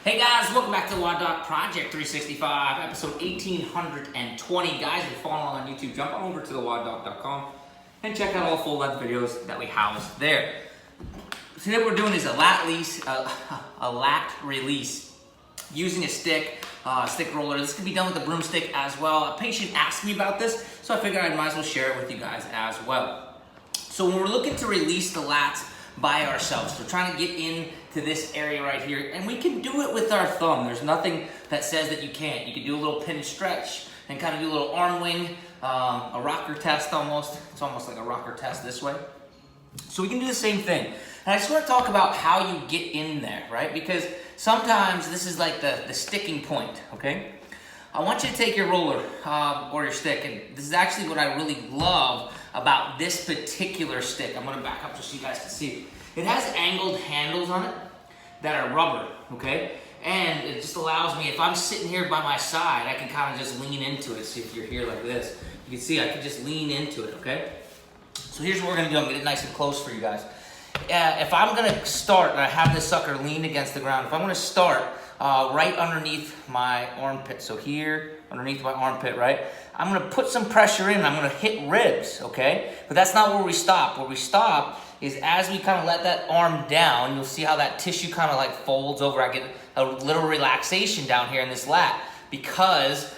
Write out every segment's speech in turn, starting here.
Hey guys, welcome back to the WODdoc Project 365, episode 1820. Guys, if you're following along on YouTube, jump on over to the WODdoc.com and check out all full length videos that we house there. Today what we're doing is a lat release using a stick roller. This can be done with a broomstick as well. A patient asked me about this, so I figured I might as well share it with you guys as well. So when we're looking to release the lats by ourselves, we're trying to get into this area right here, and we can do it with our thumb. There's nothing that says that you can't. You can do a little pin stretch and kind of do a little arm wing, a rocker test almost. It's almost like a rocker test this way. So we can do the same thing. And I just want to talk about how you get in there, right? Because sometimes this is like the sticking point, okay? I want you to take your roller or your stick, and this is actually what I really love about this particular stick. I'm going to back up just so you guys can see. It has angled handles on it that are rubber, okay? And it just allows me, if I'm sitting here by my side, I can kind of just lean into it. See, if you're here like this, you can see I can just lean into it, okay? So here's what we're going to do. I'm going to get it nice and close for you guys. If I'm going to start, and I have this sucker leaned against the ground, if I'm going to start right underneath my armpit, so here, underneath my armpit, right? I'm going to put some pressure in, and I'm going to hit ribs, okay? But that's not where we stop. Where we stop is as we kind of let that arm down, you'll see how that tissue kind of like folds over. I get a little relaxation down here in this lat because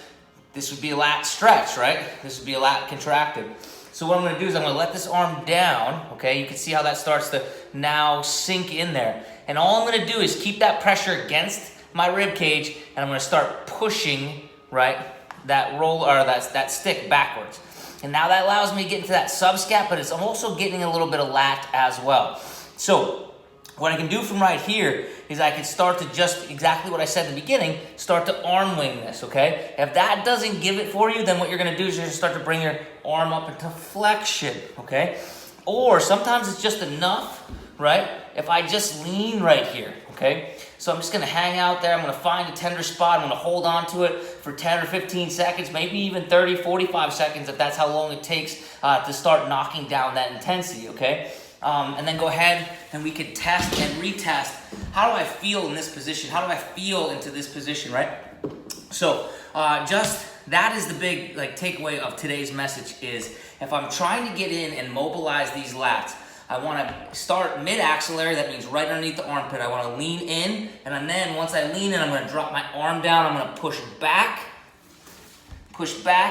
this would be a lat stretch, right? This would be a lat contracted. So what I'm going to do is I'm going to let this arm down, okay? You can see how that starts to now sink in there. And all I'm going to do is keep that pressure against my rib cage, and I'm going to start pushing, right, that roll or that stick backwards. And now that allows me to get into that subscat, but it's also getting a little bit of lat as well. So what I can do from right here is I can start to just exactly what I said in the beginning, start to arm wing this, okay? If that doesn't give it for you, then what you're gonna do is you're gonna start to bring your arm up into flexion, okay? Or sometimes it's just enough, right? If I just lean right here, okay? So I'm just gonna hang out there, I'm gonna find a tender spot, I'm gonna hold on to it for 10 or 15 seconds, maybe even 30, 45 seconds if that's how long it takes to start knocking down that intensity, okay? And then go ahead and we can test and retest. How do I feel in this position? How do I feel into this position, right? So just that is the big takeaway of today's message is if I'm trying to get in and mobilize these lats, I want to start mid-axillary, that means right underneath the armpit. I want to lean in, and then once I lean in, I'm going to drop my arm down. I'm going to push back,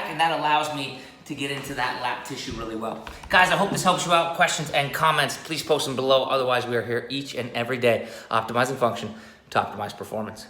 and that allows me to get into that lat tissue really well. Guys, I hope this helps you out. Questions and comments, please post them below. Otherwise, we are here each and every day optimizing function to optimize performance.